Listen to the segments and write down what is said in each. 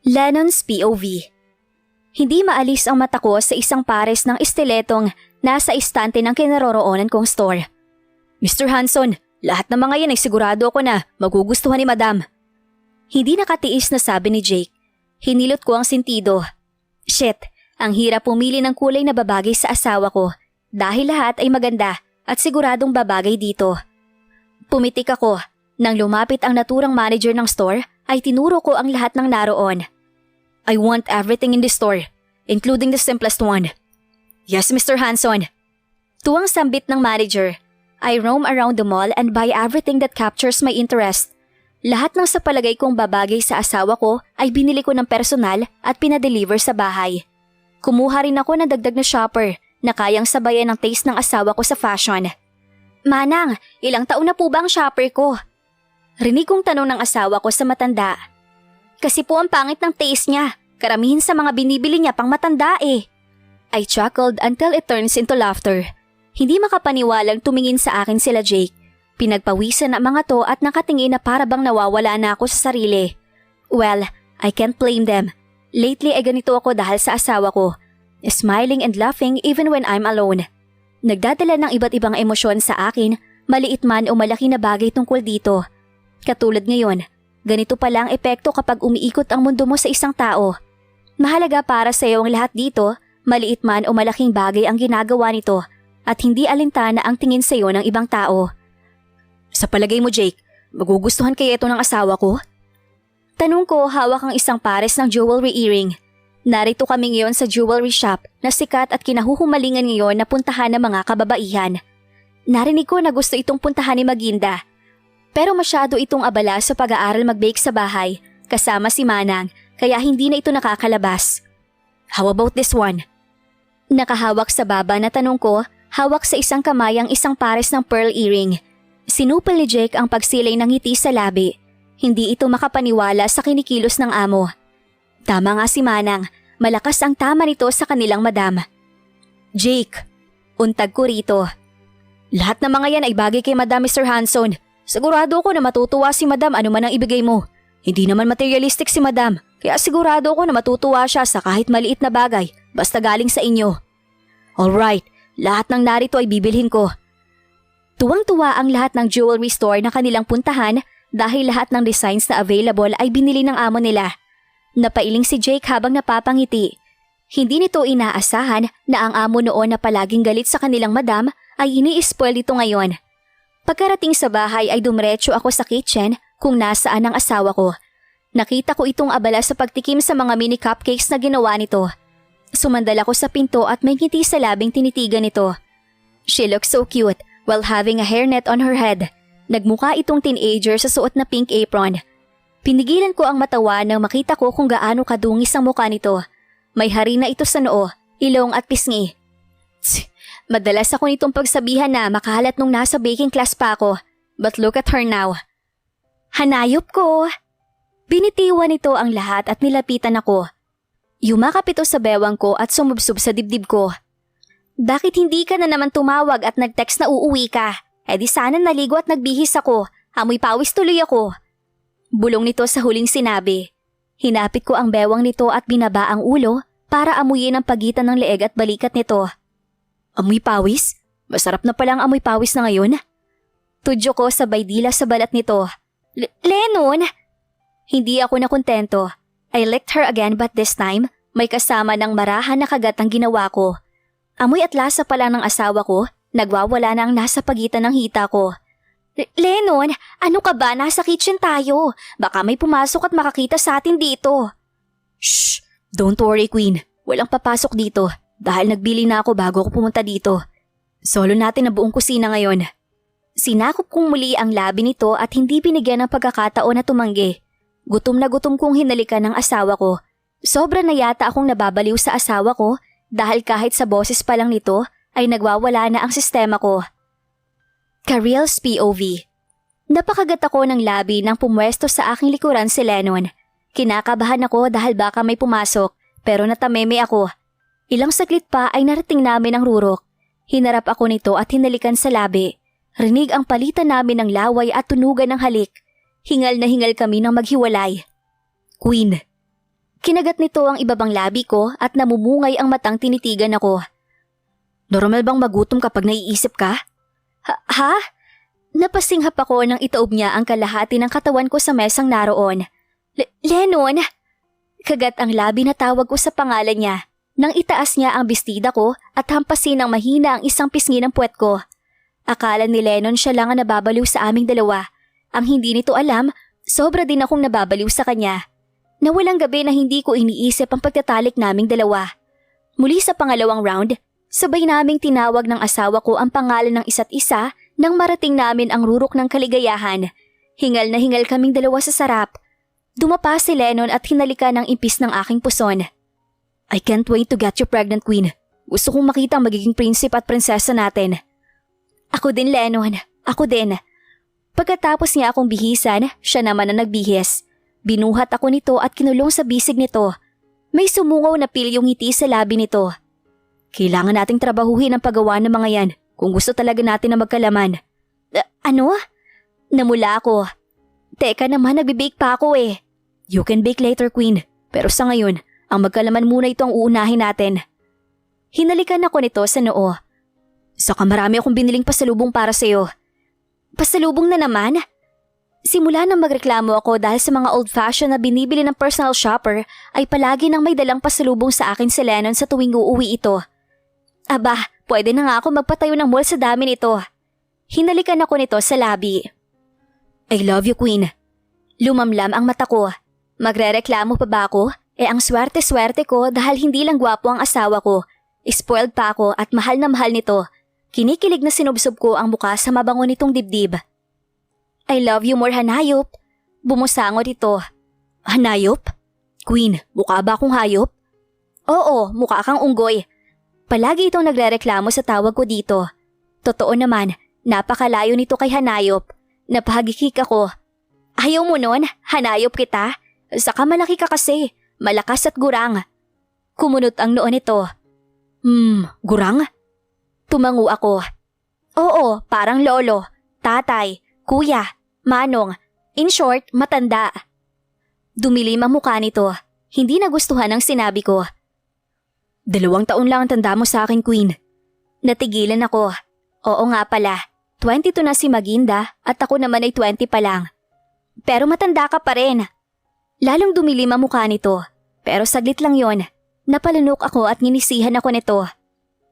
Lennon's POV. Hindi maalis ang mata ko sa isang pares ng estiletong nasa istante ng kinaroroonan kong store. Mr. Hanson, lahat ng mga yan ay sigurado ko na magugustuhan ni Madam. Hindi nakatiis na sabi ni Jake. Hinilot ko ang sentido. Shit, ang hirap pumili ng kulay na babagay sa asawa ko dahil lahat ay maganda at siguradong babagay dito. Pumitik ako. Nang lumapit ang naturang manager ng store ay tinuro ko ang lahat ng naroon. I want everything in the store, including the simplest one. Yes, Mr. Hanson. Tuwang sambit ng manager. I roam around the mall and buy everything that captures my interest. Lahat ng sa palagay kong babagay sa asawa ko ay binili ko ng personal at pinadeliver sa bahay. Kumuha rin ako ng dagdag na shopper na kayang sabayan ng taste ng asawa ko sa fashion. Manang, ilang taon na po ba ang shopper ko? Rinig kong tanong ng asawa ko sa matanda. Kasi po ang pangit ng taste niya. Karamihan sa mga binibili niya pang matanda eh. I chuckled until it turns into laughter. Hindi makapaniwalang tumingin sa akin sila Jake. Pinagpawisan ang mga to at nakatingin na para bang nawawala na ako sa sarili. Well, I can't blame them. Lately ay ganito ako dahil sa asawa ko. Smiling and laughing even when I'm alone. Nagdadala ng iba't ibang emosyon sa akin, maliit man o malaki na bagay tungkol dito. Katulad ngayon, ganito pala ang epekto kapag umiikot ang mundo mo sa isang tao. Mahalaga para sa iyo ang lahat dito, maliit man o malaking bagay ang ginagawa nito at hindi alintana ang tingin sa iyo ng ibang tao. Sa palagay mo Jake, magugustuhan kaya ito ng asawa ko? Tanong ko hawak ang isang pares ng jewelry earring. Narito kami ngayon sa jewelry shop na sikat at kinahuhumalingan ngayon na puntahan ng mga kababaihan. Narinig ko na gusto itong puntahan ni Maginda. Pero masyado itong abala sa pag-aaral mag-bake sa bahay, kasama si Manang, kaya hindi na ito nakakalabas. How about this one? Nakahawak sa baba na tanong ko, hawak sa isang kamay ang isang pares ng pearl earring. Sinupal ni Jake ang pagsilay ng ngiti sa labi. Hindi ito makapaniwala sa kinikilos ng amo. Tama nga si Manang, malakas ang tama nito sa kanilang madam. Jake, untag ko rito. Lahat ng mga yan ay bagay kay Madam Mr. Hanson. Sigurado ko na matutuwa si Madam ano man ang ibigay mo. Hindi naman materialistic si Madam, kaya sigurado ko na matutuwa siya sa kahit maliit na bagay basta galing sa inyo. Alright, lahat ng narito ay bibilhin ko. Tuwang-tuwa ang lahat ng jewelry store na kanilang puntahan dahil lahat ng designs na available ay binili ng amo nila. Napailing si Jake habang napapangiti. Hindi nito inaasahan na ang amo noon na palaging galit sa kanilang madam ay ini-spoil dito ngayon. Pagkarating sa bahay ay dumiretso ako sa kitchen kung nasaan ang asawa ko. Nakita ko itong abala sa pagtikim sa mga mini cupcakes na ginawa nito. Sumandal ako sa pinto at may ngiti sa labing tinitigan nito. She looks so cute while having a hairnet on her head. Nagmukha itong teenager sa suot na pink apron. Pinigilan ko ang matawa nang makita ko kung gaano kadungis ang mukha nito. May harina ito sa noo, ilong at pisngi. Madalas ako nitong pagsabihan na makahalat nung nasa baking class pa ako. But look at her now. Hanayop ko! Binitiwan nito ang lahat at nilapitan ako. Yumakap ito sa bewang ko at sumubsob sa dibdib ko. Bakit hindi ka na naman tumawag at nag-text na uuwi ka? Eh di sana naligo at nagbihis ako. Amoy pawis tuloy ako. Bulong nito sa huling sinabi. Hinapit ko ang bewang nito at binaba ang ulo para amuyin ang pagitan ng leeg at balikat nito. Amoy pawis? Masarap na palang amoy pawis na ngayon. Tudyo ko sabay dila sa balat nito. Lennon! Hindi ako nakontento. I licked her again but this time, may kasama ng marahan na kagat ang ginawa ko. Amoy at lasa pala ng asawa ko, nagwawala na ang nasa pagitan ng hita ko. Lennon, ano ka ba? Nasa kitchen tayo. Baka may pumasok at makakita sa atin dito. Shh! Don't worry, Queen. Walang papasok dito. Dahil nagbili na ako bago ako pumunta dito. Solo natin ang buong kusina ngayon. Sinakop kong muli ang labi nito at hindi binigyan ng pagkakataon na tumanggi. Gutom na gutom kong hinalikan ng asawa ko. Sobra na yata akong nababaliw sa asawa ko dahil kahit sa boses pa lang nito ay nagwawala na ang sistema ko. Kariel's POV. Napakagat ako ng labi nang pumwesto sa aking likuran si Lennon. Kinakabahan ako dahil baka may pumasok pero natameme ako. Ilang saglit pa ay narating namin ang rurok. Hinarap ako nito at hinalikan sa labi. Rinig ang palitan namin ng laway at tunugan ng halik. Hingal na hingal kami nang maghiwalay. Queen. Kinagat nito ang ibabang labi ko at namumungay ang matang tinitigan ako. Normal bang magutom kapag naiisip ka? Ha? Napasinghap ako nang itaob niya ang kalahati ng katawan ko sa mesang naroon. Lennon! Kagat ang labi na tawag ko sa pangalan niya nang itaas niya ang bestida ko at hampasin ng mahina ang isang pisngi ng puwet ko. Akala ni Lennon siya lang ang nababaliw sa aming dalawa. Ang hindi nito alam, sobra din akong nababaliw sa kanya. Nawalang gabi na hindi ko iniisip ang pagtatalik naming dalawa. Muli sa pangalawang round, sabay naming tinawag ng asawa ko ang pangalan ng isa't isa nang marating namin ang rurok ng kaligayahan. Hingal na hingal kaming dalawa sa sarap. Dumapa si Lennon at hinalikan ng impis ng aking puson. I can't wait to get you pregnant, Queen. Gusto kong makita ang magiging prinsip at prinsesa natin. Ako din, Lennon. Ako din. Pagkatapos niya akong bihisan, siya naman ang nagbihis. Binuhat ako nito at kinulong sa bisig nito. May sumungaw na pilyong ngiti sa labi nito. Kailangan nating trabahuhin ang paggawa ng mga yan kung gusto talaga natin na magkalaman. Ano? Namula ako. Teka naman, nagbibake pa ako eh. You can bake later, Queen. Pero sa ngayon, ang magkalaman muna ito ang uunahin natin. Hinalikan ako nito sa noo. Saka marami akong biniling pasalubong para sa'yo. Pasalubong na naman? Simula nang magreklamo ako dahil sa mga old-fashioned na binibili ng personal shopper ay palagi nang may dalang pasalubong sa akin si Lennon sa tuwing uuwi ito. Aba, pwede na nga ako magpatayo ng mall sa dami nito. Hinalikan ako nito sa labi. I love you, Queen. Lumamlam ang mata ko. Magrereklamo pa ba ako? Ang swerte-swerte ko dahil hindi lang gwapo ang asawa ko. Spoiled pa ako at mahal na mahal nito. Kinikilig na sinubsob ko ang muka sa mabango nitong dibdib. I love you more, Hanayop. Bumusangot ito. Hanayop? Queen, mukha ba akong hayop? Oo, mukha kang unggoy. Palagi itong nagrereklamo sa tawag ko dito. Totoo naman, napakalayo nito kay Hanayop. Napahagikik ako. Ayaw mo nun? Hanayop kita? Saka malaki ka kasi. Malakas at gurang. Kumunot ang noo nito. Gurang? Tumango ako. Oo, parang lolo, tatay, kuya, manong, in short, matanda. Dumilim ang mukha nito. Hindi nagustuhan ang sinabi ko. 2 taon lang ang tanda mo sa akin, Queen. Natigilan ako. Oo nga pala, 22 na si Maginda at ako naman ay 20 pa lang. Pero matanda ka pa rin. Lalong dumilim ang mukha nito. Pero saglit lang yon. Napalunok ako at nginisihan ako nito.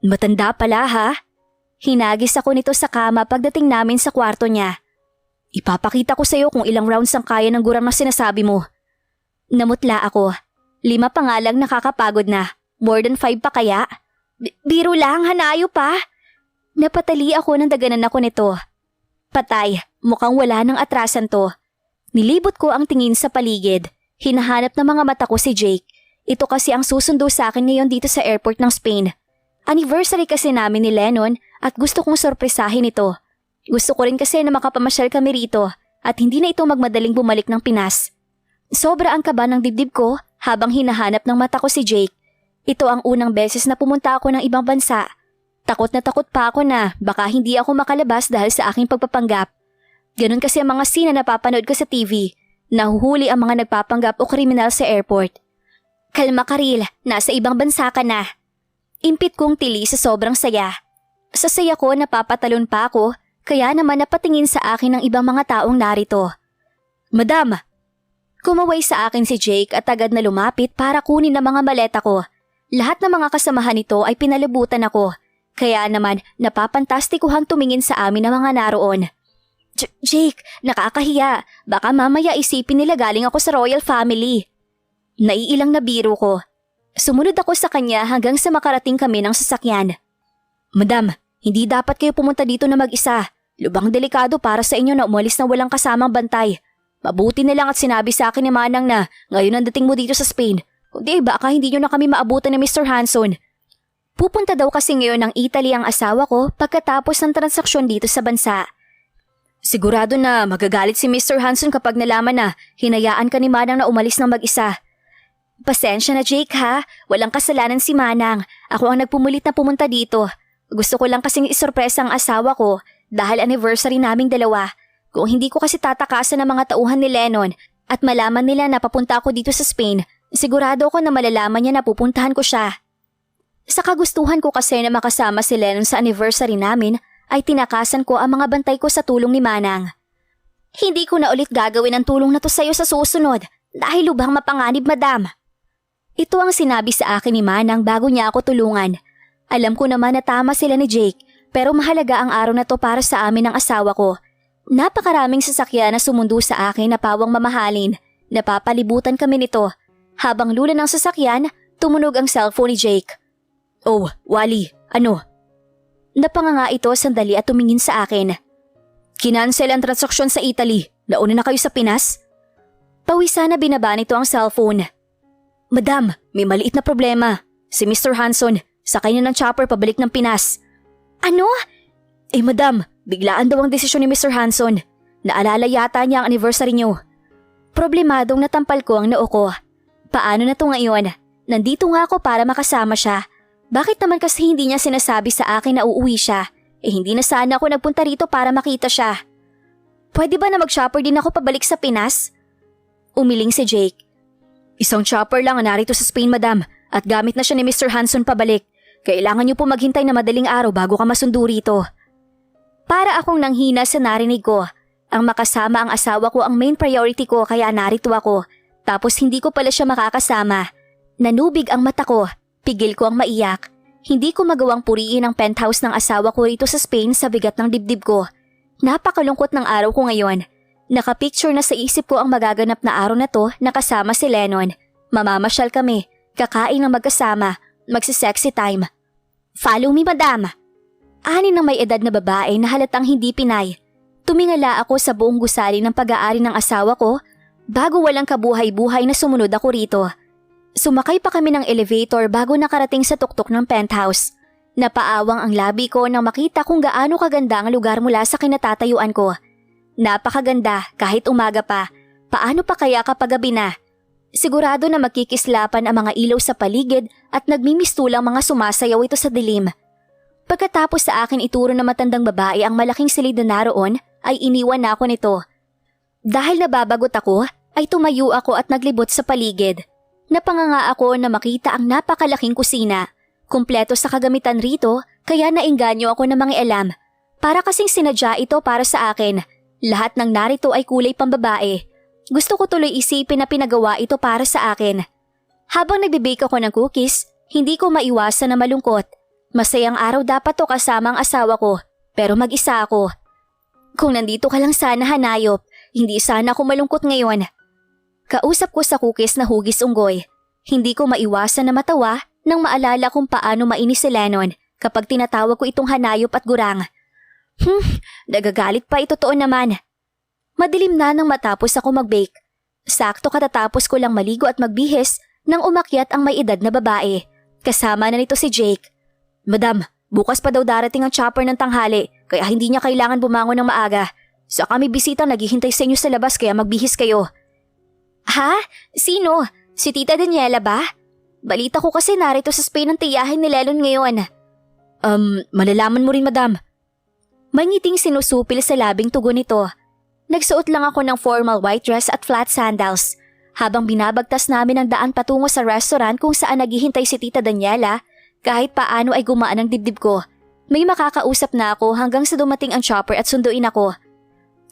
Matanda pala ha? Hinagis ako nito sa kama pagdating namin sa kwarto niya. Ipapakita ko sa iyo kung ilang rounds ang kaya ng guram na sinasabi mo. Namutla ako. 5 pa nga lang nakakapagod na. More than 5 pa kaya? Biro lang, Hanayo pa. Napatali ako nang daganan ako nito. Patay, mukhang wala ng atrasan to. Nilibot ko ang tingin sa paligid. Hinahanap ng mga mata ko si Jake. Ito kasi ang susundo sa akin ngayon dito sa airport ng Spain. Anniversary kasi namin ni Lennon at gusto kong sorpresahin ito. Gusto ko rin kasi na makapamasyal kami rito at hindi na ito magmadaling bumalik ng Pinas. Sobra ang kaba ng dibdib ko habang hinahanap ng mata ko si Jake. Ito ang unang beses na pumunta ako ng ibang bansa. Takot na takot pa ako na baka hindi ako makalabas dahil sa aking pagpapanggap. Ganon kasi ang mga scene na napapanood ko sa TV. Nahuhuli ang mga nagpapanggap o kriminal sa airport. Kalma Karil, nasa ibang bansa ka na. Impit kong tili sa sobrang saya. Sa saya ko napapatalon pa ako, kaya naman napatingin sa akin ng ibang mga taong narito. Madam! Kumaway sa akin si Jake at agad na lumapit para kunin ang mga maleta ko. Lahat ng mga kasamahan nito ay pinalibutan ako, kaya naman napapantastikuhang tumingin sa amin ng mga naroon. Jake, nakakahiya. Baka mamaya isipin nila galing ako sa royal family. Naiilang na biro ko. Sumunod ako sa kanya hanggang sa makarating kami ng sasakyan. Madam, hindi dapat kayo pumunta dito na mag-isa. Lubang delikado para sa inyo na umalis na walang kasamang bantay. Mabuti na lang at sinabi sa akin ni Manang na ngayon ang dating mo dito sa Spain. Kundi baka hindi nyo na kami maabutan ni Mr. Hanson. Pupunta daw kasi ngayon ng Italy ang asawa ko pagkatapos ng transaksyon dito sa bansa. Sigurado na magagalit si Mr. Hanson kapag nalaman na hinayaan ka ni Manang na umalis ng mag-isa. Pasensya na Jake ha, walang kasalanan si Manang. Ako ang nagpumulit na pumunta dito. Gusto ko lang kasing isorpresa ang asawa ko dahil anniversary naming dalawa. Kung hindi ko kasi tatakasan ng mga tauhan ni Lennon at malaman nila na papunta ako dito sa Spain, Sigurado ko na malalaman niya na pupuntahan ko siya. Sa kagustuhan ko kasi na makasama si Lennon sa anniversary namin, ay tinakasan ko ang mga bantay ko sa tulong ni Manang. Hindi ko na ulit gagawin ang tulong na to sa'yo sa susunod dahil lubhang mapanganib, madam. Ito ang sinabi sa akin ni Manang bago niya ako tulungan. Alam ko naman na tama sila ni Jake, pero mahalaga ang araw na to para sa amin ng asawa ko. Napakaraming sasakyan na sumundo sa akin na pawang mamahalin. Napapalibutan kami nito. Habang lula ng sasakyan, tumunog ang cellphone ni Jake. Oh, Wally, ano? Napanganga ito sandali at tumingin sa akin. Kinansel ang transaksyon sa Italy. Nauna na kayo sa Pinas? Pawisan na binaba nito ang cellphone. Madam, may maliit na problema. Si Mr. Hanson, sakay na ng chopper pabalik ng Pinas. Ano? Eh madam, biglaan daw ang desisyon ni Mr. Hanson. Naalala yata niya ang anniversary niyo. Problemadong natampal ko ang noo ko. Paano na to ngayon? Nandito nga ako para makasama siya. Bakit naman kasi hindi niya sinasabi sa akin na uuwi siya? Eh hindi na sana ako nagpunta rito para makita siya. Pwede ba na mag-chopper din ako pabalik sa Pinas? Umiling si Jake. Isang chopper lang ang narito sa Spain, madam, at gamit na siya ni Mr. Hanson pabalik. Kailangan niyo po maghintay na madaling araw bago ka masundo rito. Para akong nanghina sa narinig ko. Ang makasama ang asawa ko ang main priority ko kaya narito ako. Tapos hindi ko pala siya makakasama. Nanubig ang mata ko. Pigil ko ang maiyak. Hindi ko magawang puriin ang penthouse ng asawa ko rito sa Spain sa bigat ng dibdib ko. Napakalungkot ng araw ko ngayon. Nakapicture na sa isip ko ang magaganap na araw na to na kasama si Lennon. Mamamasyal kami, kakain ng magkasama, magsisexy time. Follow me, madam. Ani ng may edad na babae na halatang hindi Pinay. Tumingala ako sa buong gusali ng pag-aari ng asawa ko bago walang kabuhay-buhay na sumunod ako rito. Sumakay pa kami ng elevator bago nakarating sa tuktok ng penthouse. Napaawang ang labi ko nang makita kung gaano kaganda ang lugar mula sa kinatatayuan ko. Napakaganda kahit umaga pa. Paano pa kaya kapag gabi na? Sigurado na magkikislapan ang mga ilaw sa paligid at nagmimistulang mga sumasayaw ito sa dilim. Pagkatapos sa akin ituro na matandang babae ang malaking silid na naroon, ay iniwan na ako nito. Dahil nababagot ako, ay tumayo ako at naglibot sa paligid. Napanganga ako na makita ang napakalaking kusina. Kumpleto sa kagamitan rito, kaya naengganyo ako ng mga alam. Para kasing sinadya ito para sa akin. Lahat ng narito ay kulay pambabae. Gusto ko tuloy isipin na pinagawa ito para sa akin. Habang nagbe-bake ako ng cookies, hindi ko maiwasan na malungkot. Masayang araw dapat to kasama ang asawa ko, pero mag-isa ako. Kung nandito ka lang sana, Hanayop, hindi sana ako malungkot ngayon. Kausap ko sa cookies na hugis unggoy. Hindi ko maiwasan na matawa nang maalala kung paano mainis si Lennon kapag tinatawag ko itong Hanayop at Gurang. Nagagalit pa, ito totoo naman. Madilim na nang matapos ako mag-bake. Sakto katatapos ko lang maligo at magbihis nang umakyat ang may edad na babae. Kasama na nito si Jake. Madam, bukas pa daw darating ang chopper ng tanghali kaya hindi niya kailangan bumangon ng maaga. Sa kami bisita naghihintay sa inyo sa labas kaya magbihis kayo. Ha? Sino? Si Tita Daniela ba? Balita ko kasi narito sa Spain ang tiyahin ni Lennon ngayon. Malalaman mo rin, madam. May ngiting sinusupil sa labing tugon nito. Nagsuot lang ako ng formal white dress at flat sandals. Habang binabagtas namin ang daan patungo sa restaurant kung saan naghihintay si Tita Daniela, kahit paano ay gumaan ang dibdib ko. May makakausap na ako hanggang sa dumating ang chopper at sunduin ako.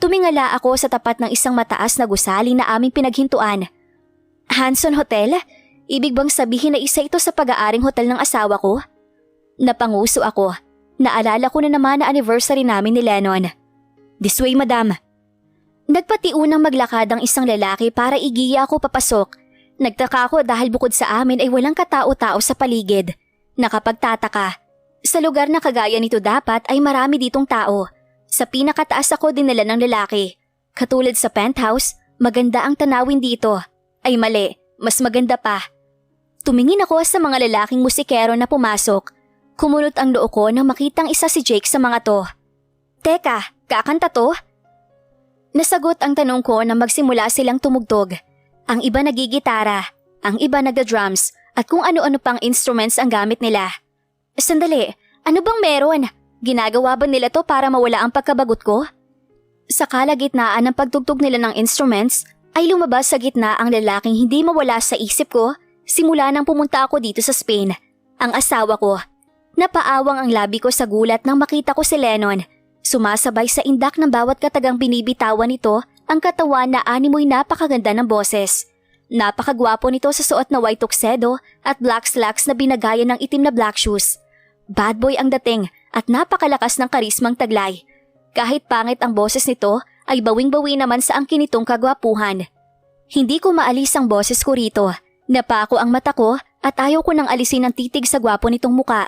Tumingala ako sa tapat ng isang mataas na gusali na aming pinaghintuan. Hanson Hotel? Ibig bang sabihin na isa ito sa pag-aaring hotel ng asawa ko? Napanguso ako. Naalala ko na naman na anniversary namin ni Lennon. This way, madam. Nagpatiunang maglakad ang isang lalaki para igiya ako papasok. Nagtaka ako dahil bukod sa amin ay walang katao-tao sa paligid. Nakapagtataka. Sa lugar na kagaya nito dapat ay marami ditong tao. Sa pinakataas ako dinala ng lalaki. Katulad sa penthouse, maganda ang tanawin dito. Ay mali, mas maganda pa. Tumingin ako sa mga lalaking musikero na pumasok. Kumunot ang noo ko nang makitang isa si Jake sa mga to. Teka, kakanta to? Nasagot ang tanong ko nang magsimula silang tumugtog. Ang iba nagigitara, ang iba nagda-drums, at kung ano-ano pang instruments ang gamit nila. Sandali, ano bang meron? Ginagawa ba nila to para mawala ang pagkabagot ko? Sa kalagitnaan ng pagtugtog nila ng instruments, ay lumabas sa gitna ang lalaking hindi mawala sa isip ko simula nang pumunta ako dito sa Spain, ang asawa ko. Napaawang ang labi ko sa gulat nang makita ko si Lennon. Sumasabay sa indak ng bawat katagang binibitawan nito ang katawan na animoy napakaganda ng boses. Napakagwapo nito sa suot na white tuxedo at black slacks na binagayan ng itim na black shoes. Bad boy ang dating at napakalakas ng karismang taglay. Kahit pangit ang boses nito, ay bawing-bawi naman sa angkin nitong kagwapuhan. Hindi ko maalis ang boses ko rito. Napako ang mata ko at ayaw ko nang alisin ang titig sa gwapo nitong muka.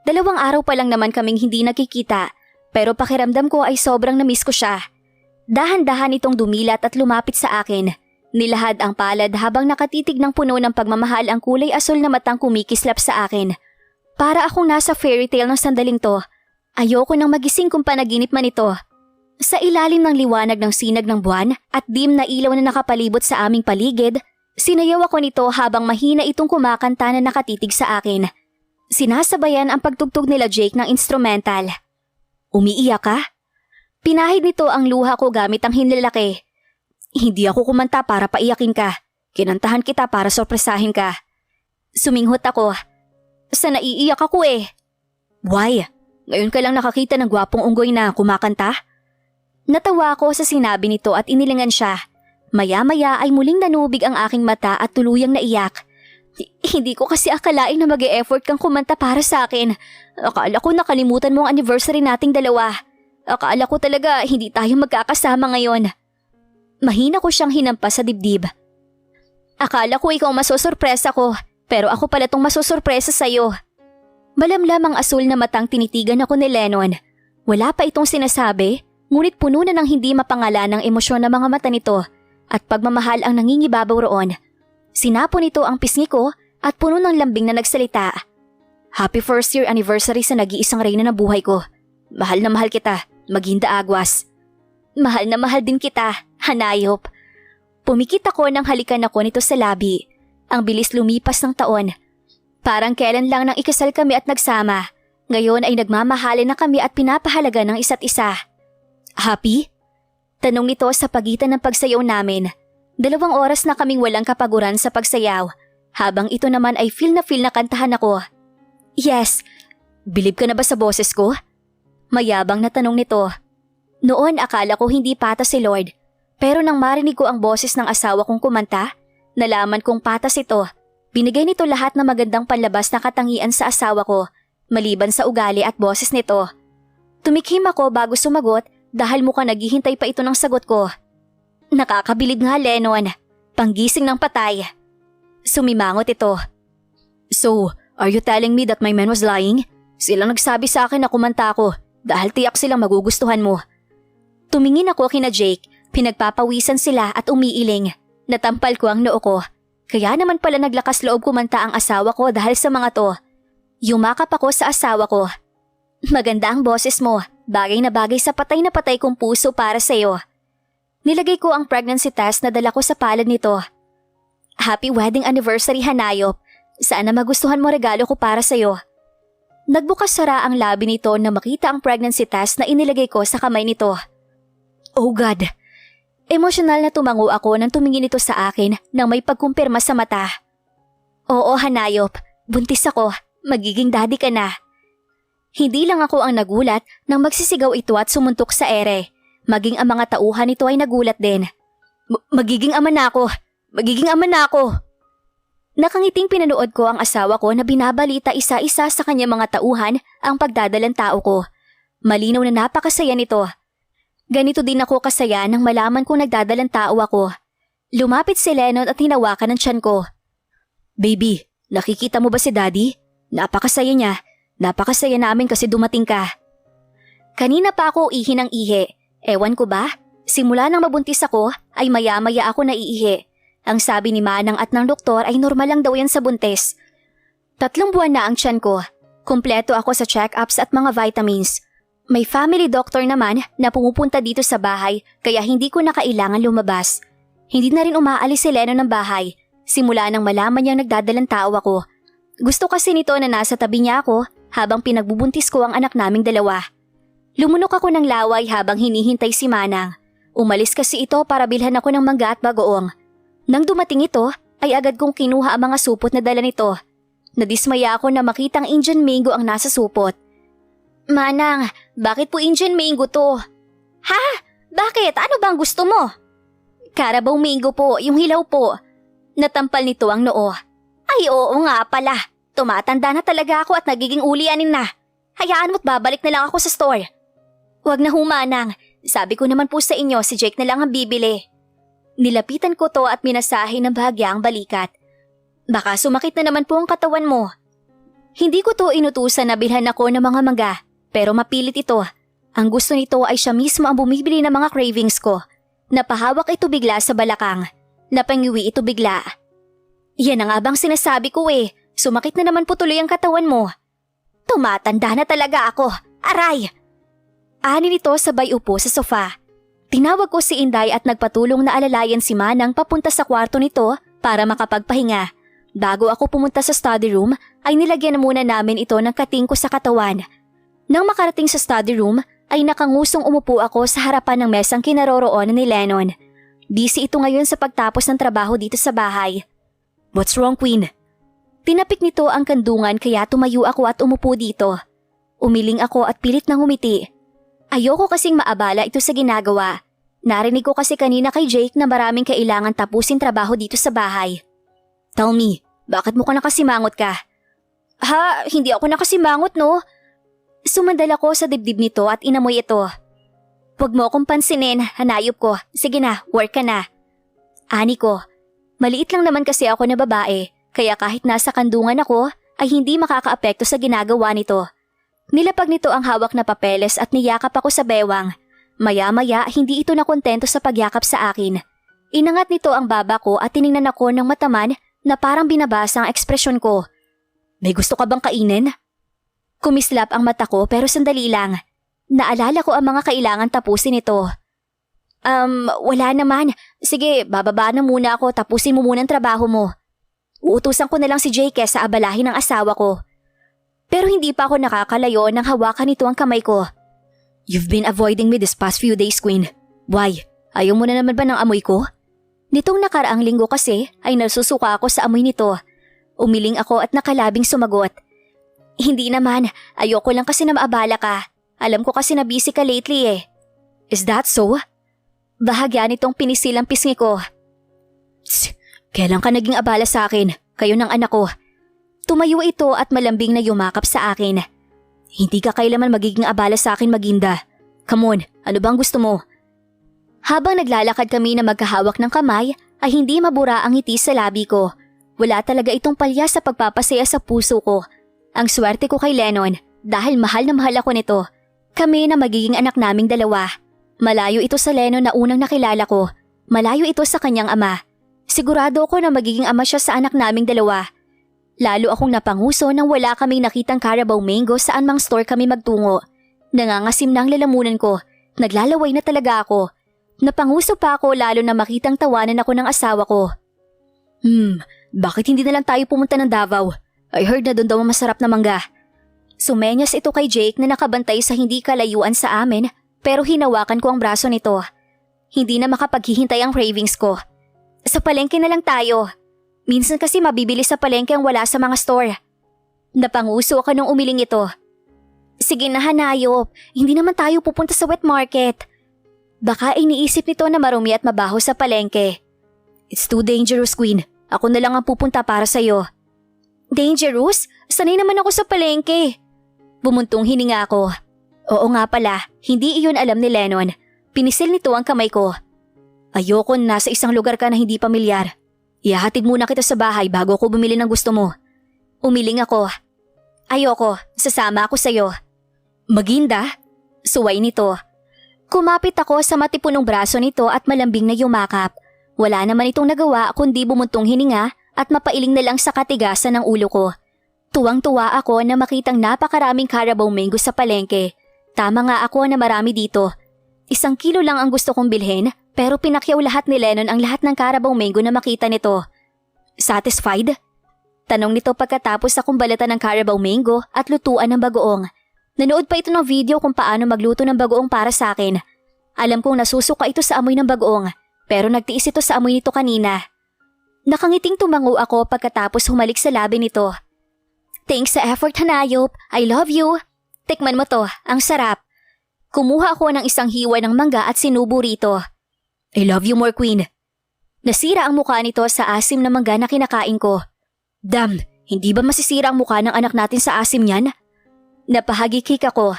2 araw pa lang naman kaming hindi nakikita, pero pakiramdam ko ay sobrang namiss ko siya. Dahan-dahan itong dumilat at lumapit sa akin. Nilahad ang palad habang nakatitig ng puno ng pagmamahal ang kulay asul na matang kumikislap sa akin. Para akong nasa fairy tale ng sandaling to. Ayoko nang magising kung panaginip man ito. Sa ilalim ng liwanag ng sinag ng buwan at dim na ilaw na nakapalibot sa aming paligid, sinayaw ako nito habang mahina itong kumakanta na nakatitig sa akin. Sinasabayan ang pagtugtog nila Jake ng instrumental. Umiiyak ka? Pinahid nito ang luha ko gamit ang hinlalaki. Hindi ako kumanta para paiyakin ka. Kinantahan kita para sorpresahin ka. Suminghot ako. Sa naiiyak ako eh. Why? Ngayon ka lang nakakita ng gwapong unggoy na kumakanta? Natawa ako sa sinabi nito at inilingan siya. Maya-maya ay muling nanubig ang aking mata at tuluyang naiyak. Hindi ko kasi akalain na mag-e-effort kang kumanta para sa akin. Akala ko nakalimutan mo ang anniversary nating dalawa. Akala ko talaga hindi tayo magkakasama ngayon. Mahina ko siyang hinampas sa dibdib. Akala ko ikaw masosorpresa ko, pero ako pala tong masosorpresa sa'yo. Malamlam ang asul na matang tinitigan ako ni Lennon. Wala pa itong sinasabi. Ngunit puno na ng hindi mapangalan ng emosyon ng mga mata nito at pagmamahal ang nangingibabaw roon. Sinapo nito ang pisngi ko at puno ng lambing na nagsalita. Happy first year anniversary sa nag-iisang reyna ng buhay ko. Mahal na mahal kita, Maginda Aguas. Mahal na mahal din kita, Hanayop. Pumikit ako nang halikan ako nito sa labi. Ang bilis lumipas ng taon. Parang kailan lang nang ikasal kami at nagsama. Ngayon ay nagmamahalin na kami at pinapahalaga ng isa't isa. Happy? Tanong nito sa pagitan ng pagsayaw namin. 2 oras na kaming walang kapaguran sa pagsayaw, habang ito naman ay feel na kantahan ako. Yes. Bilib ka na ba sa boses ko? Mayabang na tanong nito. Noon akala ko hindi patas si Lord, pero nang marinig ko ang boses ng asawa kong kumanta, nalaman kong patas ito. Binigay nito lahat ng magandang panlabas na katangian sa asawa ko, maliban sa ugali at boses nito. Tumikhim ako bago sumagot dahil mukhang naghihintay pa ito ng sagot ko. Nakakabilib nga, Lennon. Panggising ng patay. Sumimangot ito. So, are you telling me that my man was lying? Silang nagsabi sa akin na kumanta ako dahil tiyak silang magugustuhan mo. Tumingin ako kina Jake, pinagpapawisan sila at umiiling. Natampal ko ang noo ko. Kaya naman pala naglakas loob kumanta ang asawa ko dahil sa mga to. Yumakap ako sa asawa ko. Maganda ang boses mo. Bagay na bagay sa patay na patay kong puso para sa'yo. Nilagay ko ang pregnancy test na dala ko sa palad nito. Happy wedding anniversary, Hanayop. Sana magustuhan mo regalo ko para sa'yo. Nagbukas sara ang labi nito na makita ang pregnancy test na inilagay ko sa kamay nito. Oh God! Emosyonal na tumango ako nang tumingin ito sa akin nang may pagkumpirma sa mata. Oo, Hanayop. Buntis ako. Magiging daddy ka na. Hindi lang ako ang nagulat nang magsisigaw ito at sumuntok sa ere. Maging ang mga tauhan nito ay nagulat din. Magiging ama na ako! Magiging ama na ako! Nakangiting pinanood ko ang asawa ko na binabalita isa-isa sa kanya mga tauhan ang pagdadalang tao ko. Malinaw na napakasaya nito. Ganito din ako kasaya nang malaman kong nagdadalang tao ako. Lumapit si Lennon at hinawakan ang tiyan ko. Baby, nakikita mo ba si Daddy? Napakasaya niya. Napakasaya namin kasi dumating ka. Kanina pa ako ihi ng ihi. Ewan ko ba? Simula nang mabuntis ako ay maya-maya ako naiihi. Ang sabi ni Manang at ng doktor ay normal lang daw yan sa buntis. 3 buwan na ang tiyan ko. Kumpleto ako sa check-ups at mga vitamins. May family doctor naman na pumupunta dito sa bahay kaya hindi ko na kailangan lumabas. Hindi na rin umaalis si Leno ng bahay. Simula nang malaman niyang nagdadalang tao ako. Gusto kasi nito na nasa tabi niya ako habang pinagbubuntis ko ang anak naming dalawa. Lumunok ako ng laway habang hinihintay si Manang. Umalis kasi ito para bilhan ako ng mangga at bagoong. Nang dumating ito, ay agad kong kinuha ang mga supot na dala nito. Nadismaya ako na makitang Indian mango ang nasa supot. Manang, bakit po Indian mango to? Ha? Bakit? Ano bang gusto mo? Carabao mango po, yung hilaw po. Natampal nito ang noo. Ay oo nga pala. Tumatanda na talaga ako at nagiging ulianin na. Hayaan mo't babalik na lang ako sa store. Huwag na humanang. Sabi ko naman po sa inyo, si Jake na lang ang bibili. Nilapitan ko to at minasahe ng bahagya ang balikat. Baka sumakit na naman po ang katawan mo. Hindi ko to inutusan na bilhan ako ng mga mangga, pero mapilit ito. Ang gusto nito ay siya mismo ang bumibili ng mga cravings ko. Napahawak ito bigla sa balakang. Napangiwi ito bigla. Yan na nga bang sinasabi ko eh. Sumakit na naman po tuloy ang katawan mo. Tumatanda na talaga ako. Aray! Ani nito sabay upo sa sofa. Tinawag ko si Inday at nagpatulong na alalayan si Manang papunta sa kwarto nito para makapagpahinga. Bago ako pumunta sa study room ay nilagyan muna namin ito ng kating ko sa katawan. Nang makarating sa study room ay nakangusong umupo ako sa harapan ng mesang kinaroroonan ni Lennon. Busy ito ngayon sa pagtapos ng trabaho dito sa bahay. What's wrong, Queen? Tinapik nito ang kandungan kaya tumayo ako at umupo dito. Umiling ako at pilit nang ngumiti. Ayoko kasing maabala ito sa ginagawa. Narinig ko kasi kanina kay Jake na maraming kailangan tapusin trabaho dito sa bahay. Tell me, bakit mo ka nakasimangot ka? Ha, hindi ako nakasimangot no. Sumandal ako sa dibdib nito at inamoy ito. Huwag mo akong pansinin, hanayop ko. Sige na, work ka na. Ani ko, maliit lang naman kasi ako na babae, kaya kahit nasa kandungan ako ay hindi makakaapekto sa ginagawa nito. Nilapag nito ang hawak na papeles at niyakap ako sa bewang. Maya-maya hindi ito nakontento sa pagyakap sa akin. Inangat nito ang baba ko at tiningnan ako ng mataman na parang binabasa ang ekspresyon ko. May gusto ka bang kainin? Kumislap ang mata ko pero sandali lang. Naalala ko ang mga kailangan tapusin ito. Wala naman. Sige, bababa na muna ako, tapusin mo muna ang trabaho mo. Uutusan ko na lang si Jake sa abalahin ng asawa ko. Pero hindi pa ako nakakalayo nang hawakan nito ang kamay ko. You've been avoiding me this past few days, Queen. Why? Ayaw mo na naman ba ng amoy ko? Nitong nakaraang linggo kasi ay nasusuka ako sa amoy nito. Umiling ako at nakalabing sumagot. Hindi naman, ayoko lang kasi na maabala ka. Alam ko kasi na busy ka lately eh. Is that so? Bahagya nitong pinisilang pisngi ko. Tsk, kailan ka naging abala sa akin? Kayo ng anak ko. Tumayo ito at malambing na yumakap sa akin. Hindi ka kailaman magiging abala sa akin, Maginda. Come on, ano bang gusto mo? Habang naglalakad kami na magkahawak ng kamay, ay hindi mabura ang ngiti sa labi ko. Wala talaga itong palya sa pagpapasaya sa puso ko. Ang swerte ko kay Lennon dahil mahal na mahal ako nito. Kami na magiging anak naming dalawa. Malayo ito sa Lennon na unang nakilala ko. Malayo ito sa kanyang ama. Sigurado ako na magiging ama siya sa anak naming dalawa. Lalo akong napanguso nang wala kaming nakitang Carabao mango saan mang store kami magtungo. Nangangasim na ang lalamunan ko. Naglalaway na talaga ako. Napanguso pa ako lalo na makitang tawanan ako ng asawa ko. Bakit hindi na lang tayo pumunta ng Davao? I heard na doon daw masarap na mangga. Sumenyas ito kay Jake na nakabantay sa hindi kalayuan sa amin pero hinawakan ko ang braso nito. Hindi na makapaghihintay ang cravings ko. Sa palengke na lang tayo. Minsan kasi mabibili sa palengke ang wala sa mga store. Napanguso ako nung umiling ito. Sige na hanayop, hindi naman tayo pupunta sa wet market. Baka iniisip nito na marumi at mabaho sa palengke. It's too dangerous, Queen. Ako na lang ang pupunta para sa'yo. Dangerous? Sanay naman ako sa palengke. Bumuntong hininga ako. Oo nga pala, hindi iyon alam ni Lennon. Pinisil nito ang kamay ko. Ayoko na nasa isang lugar ka na hindi pamilyar. Ihahatid muna kita sa bahay bago ako bumili ng gusto mo. Umiling ako. Ayoko, sasama ako sa'yo. Maginda? Suway nito. Kumapit ako sa matipunong braso nito at malambing na yumakap. Wala naman itong nagawa kundi bumuntong hininga at mapailing na lang sa katigasan ng ulo ko. Tuwang-tuwa ako na makitang napakaraming Carabao mango sa palengke. Tama nga ako na marami dito. 1 kilo lang ang gusto kong bilhin pero pinakyaw lahat ni Lennon ang lahat ng Carabao mango na makita nito. Satisfied? Tanong nito pagkatapos akong balatan ng Carabao mango at lutuan ng bagoong. Nanood pa ito ng video kung paano magluto ng bagoong para sa akin. Alam kong nasusuka ito sa amoy ng bagoong, pero nagtiis ito sa amoy nito kanina. Nakangiting tumango ako pagkatapos humalik sa labi nito. Thanks sa effort, Hanayop. I love you. Tikman mo to, ang sarap. Kumuha ako ng isang hiwa ng mangga at sinubo rito. I love you more, Queen. Nasira ang mukha nito sa asim na mangga na kinakain ko. Damn, hindi ba masisira ang mukha ng anak natin sa asim niyan? Napahagikik ako.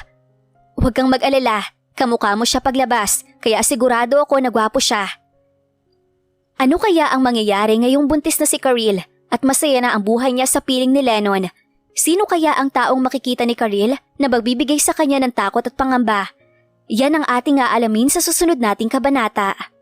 Huwag kang mag-alala, kamukha mo siya paglabas, kaya sigurado ako na gwapo siya. Ano kaya ang mangyayari ngayong buntis na si Karil at masaya na ang buhay niya sa piling ni Lennon? Sino kaya ang taong makikita ni Karil na magbibigay sa kanya ng takot at pangamba? Yan ang ating aalamin sa susunod nating kabanata.